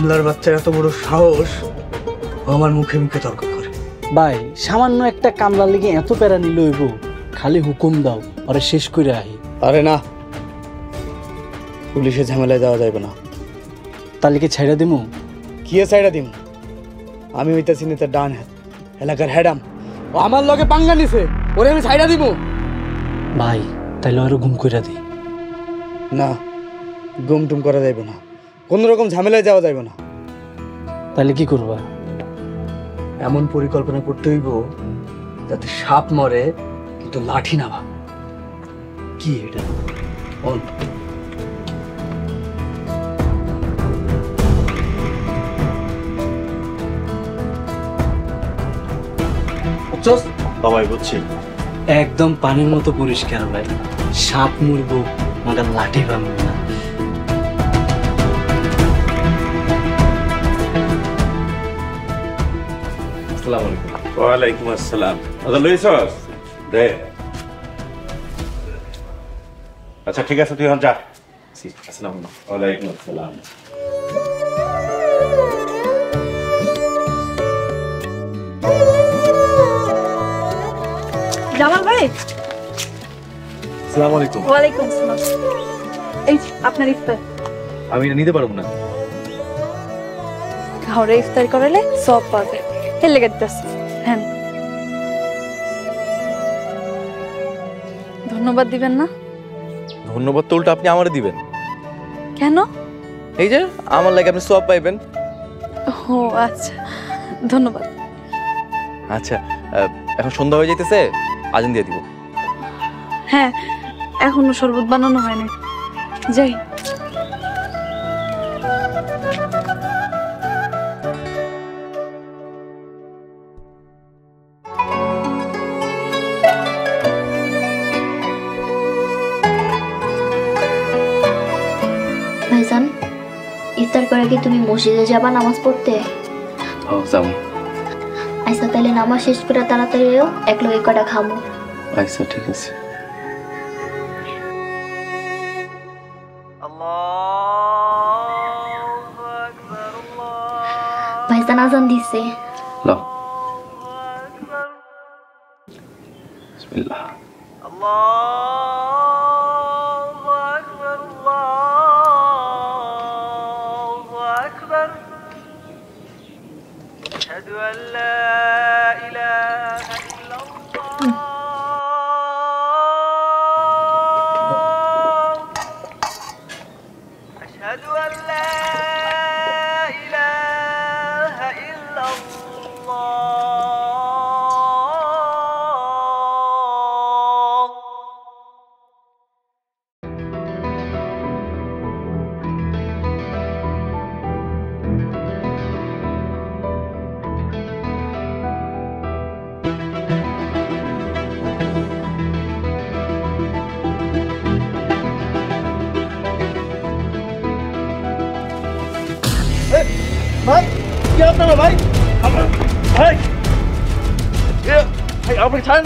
কামলার বাচ্চার এত বড় সাহস আমার মুখে মুখে তর্ক করে। ভাই সামান্য একটা কামলার লেগে এত প্যারা নিল হইব? খালি হুকুম দাও আরে শেষ করে আহি। আরে না, পুলিশের ঝামেলায় যাওয়া যাবে না। তাহলে কি ছাইড়া দিমু? কি ছাইড়া দিম? আমি হইতাছি না তার ডান হাত, এলাকার হেডাম। ও আমার লগে পাঙ্গা নিছে, ওরে আমি ছাইড়া দিব? ভাই তাইলে আরো গুম কইরা দি। না, গুম টুম করা যাইবে না, কোনো রকম ঝামেলায় যাওয়া যাইবে না। তাহলে কি করবা? এমন পরিকল্পনা করতে হইব যাতে সাপ মরে কিন্তু লাঠি না ভাঙে। কি এটা? বাবাই বুঝছি, একদম পানির মতো পরিষ্কার ভাই। সাপ মরবো মাগার লাঠি ভাঙবে না। আসসালামু আলাইকুম। ওয়ালাইকুম আসসালাম। আচ্ছা লইছস দে। আচ্ছা ঠিক আছে, তুই এখন যা। আসসালামু আলাইকুম। ওয়ালাইকুম আসসালাম। জামাল ভাই। আসসালামু আলাইকুম। ওয়ালাইকুম আসসালাম। এই আপনার ইফতার। আমি এটা নিতে পারবো না। ঘরে ইফতার করালে সব পাবে, হেলে গেছস। হ্যাঁ, ধন্যবাদ দিবেন না? ধন্যবাদ তো উল্টা আপনি আমারে দিবেন। কেন? এই যে আমার লাগে আপনি সওয়াব পাইবেন। ও আচ্ছা, ধন্যবাদ। আচ্ছা এখন সন্ধ্যা হয়ে যাইতেছে, আজান দিয়ে দিব। হ্যাঁ, এখনো শরবত বানানো হয়নি, যাই। ভাইজান, ইফতার করে কি তুমি মসজিদে যাবা নামাজ পড়তে? ও যাও। আচ্ছা তাহলে নামাজ শেষ করে তাড়াতাড়ি এও, এক লগে কটা খামো। আচ্ছা ঠিক আছে। ভাইজান আজান দিছে। লাও। বিসমিল্লাহ। ভাই কি আপনারা ভাই? ভাই ভাই আপনি ছাড়েন।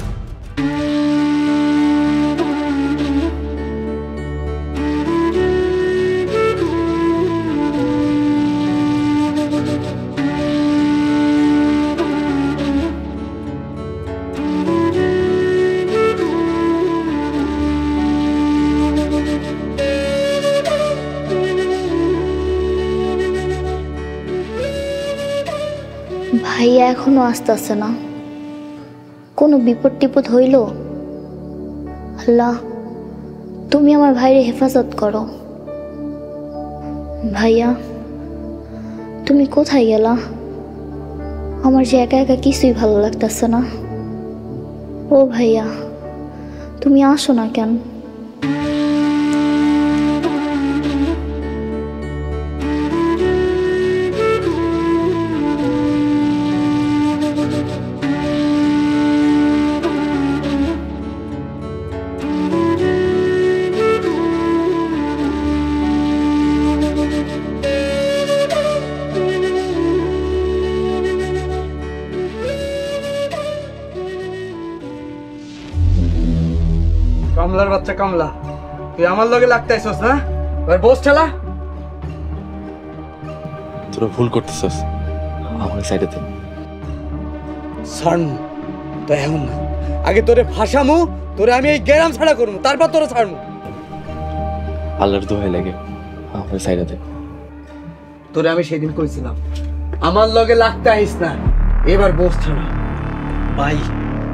ভাইয়া এখনো আসতেছে না, কোনো বিপদ টিপদ হইল? আল্লাহ তুমি আমার ভাইয়ের হেফাজত করো। ভাইয়া তুমি কোথায় গেলা? আমার যে একা একা কিছুই ভালো লাগতেছে না। ও ভাইয়া তুমি আসো না কেন? কামলার বাচ্চা কামলা, তুই আমার লগে লাগতে আইছস না? এবার বস ঠেলা। তোরা ভুল করতেছস, আমার সাইডে দে। ছাড়মু তো এমন না, আগে তোরে ফাঁসামু, তোরে আমি এই গ্রাম ছাড়া করবো, তারপর তোরে ছাড়মু। আল্লাহর দোহাই লাগে, আমার সাইডে দে। তোরে আমি সেদিন কইছিলাম আমার লগে লাগতে আইস না, এবার বসছে না। ভাই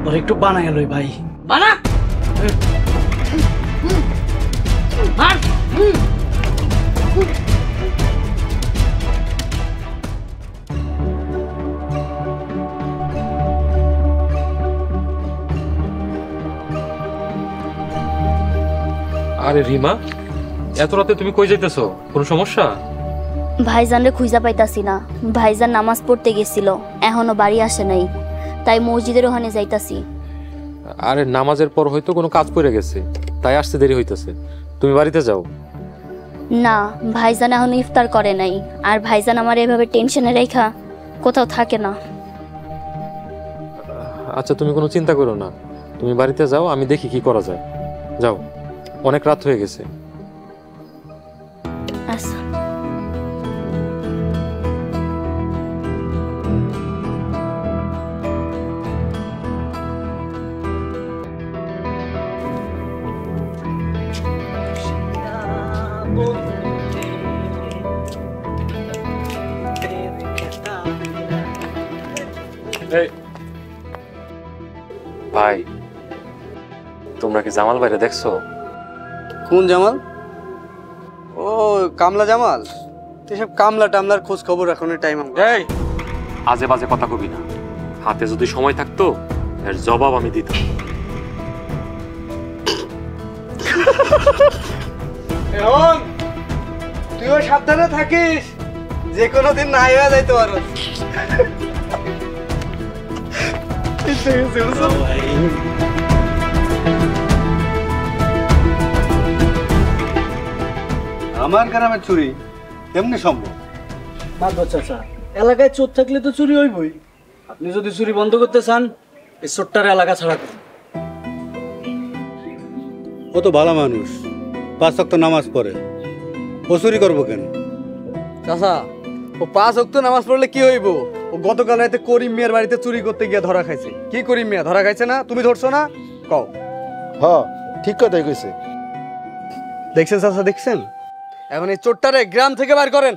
ওর একটু বানা গেল ভাই, বানা মার। আরে রিমা, এত রাতে তুমি কই যাইতেছো? কোনো সমস্যা? ভাইজানরে খুঁজা পাইতাছি না। ভাইজান নামাজ পড়তে গেছিল, এখনো বাড়ি আসে নাই, তাই মসজিদের ওখানে যাইতাছি। আরে নামাজের পর হয়তো কোনো কাজ পড়ে গেছে, তাই আসতে দেরি হইতেছে। তুমি বাড়িতে যাও। না, ভাইজান এখনো ইফতার করে নাই, আর ভাইজান আমার এভাবে টেনশনে রেখা কোথাও থাকে না। আচ্ছা তুমি কোনো চিন্তা করো না, তুমি বাড়িতে যাও, আমি দেখি কি করা যায়। যাও, অনেক রাত হয়ে গেছে। আচ্ছা। ভাই, তোমরা কি জামাল ভাইরে দেখছো? কোন জামাল? ও কামলা জামাল। এসব কামলা টামলার খোঁজ খবর এখনো টাইম আমার। এই আজে বাজে কথা কবি না, হাতে যদি সময় থাকতো এর জবাব আমি দিতাম। এখন তুইও সাবধানে থাকিস, যে কোনো দিন নাই হয়ে যাইতে পারো। আমার গ্রামের চুরি কেমনি সম্ভব? মাধব চাচা, এলাকায় চোর থাকলে তো চুরি হইবই। আপনি যদি চুরি বন্ধ করতে চান, এই চোরটার এলাকা ছাড়া করুন। ও তো ভালো মানুষ, 5 ওয়াক্ত নামাজ পড়ে, ও চুরি করবো কেন? চাচা, ও 5 ওয়াক্ত নামাজ পড়লে কি হইব? ও গতকাল রাতে করিম মিয়ার বাড়িতে চুরি করতে গিয়ে ধরা খাইছে। কি করিম মিয়া ধরা খাইছে না? তুমি ধরছো না? কও। হ, ঠিক কথাই কইছে। দেখছেন চাচা, দেখছেন? এখন এই চোরটারে গ্রাম থেকে বার করেন।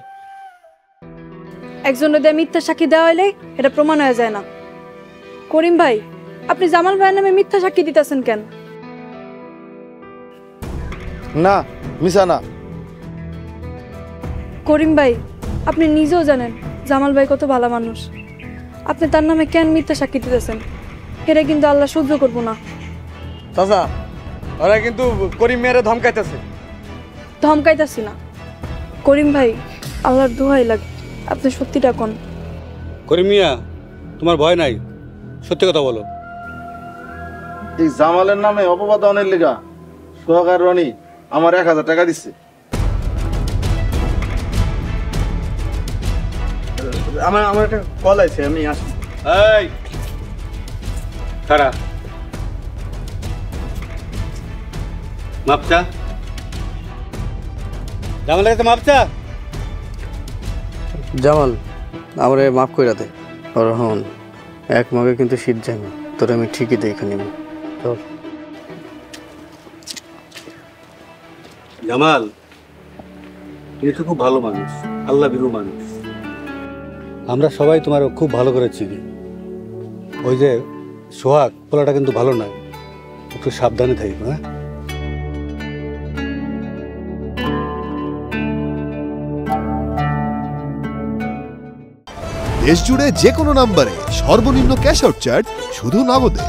একজন যদি মিথ্যা সাক্ষী দেওয়া হইলে এটা প্রমাণ হয়ে যায় না। করিম ভাই, আপনি জামাল ভাইয়ের নামে মিথ্যা সাক্ষী দিতেছেন কেন? না, মিছা না। করিম ভাই, আপনি নিজেও জানেন জামাল ভাই কত ভালো মানুষ, আপনি তার নামে কেন মিথ্যা সাক্ষী দিতেছেন? এটা কিন্তু আল্লাহ সহ্য করবো না। চাচা, ওরা কিন্তু করিম মিয়ারে ধমকাইতেছে। ধমকাইতাছি না করিম ভাই, আল্লাহর দোহাই লাগে, আপনি সত্যিটা কোন। করিম মিয়া, তোমার ভয় নাই, সত্যি কথা বলো। এই জামালের নামে অপবাদ অনেক লেগা সোহাগ আর রনি আমার 1000 টাকা দিচ্ছে। আমার একটা কল আছে, আমি আসি। এই খারা মাপচা, জামালের কাছে মাপচা। জামাল, আমারে মাফ কইরা দে। রহন, এক মগে কিন্তু শীত যায়নি, তোর আমি ঠিকই দেখে নিব। চল। জামাল, তুমি তো খুব ভালো মানুষ, আল্লাহ বিরু মানুষ। আমরা সবাই তোমার খুব ভালো করে চিনি। ওই যে সোহাগ পোলাটা কিন্তু ভালো না, একটু সাবধানে থাকবে। হ্যাঁ, দেশ জুড়ে যে কোনো নম্বরে সর্বনিম্ন ক্যাশ আউট চার্জ শুধু নগদে।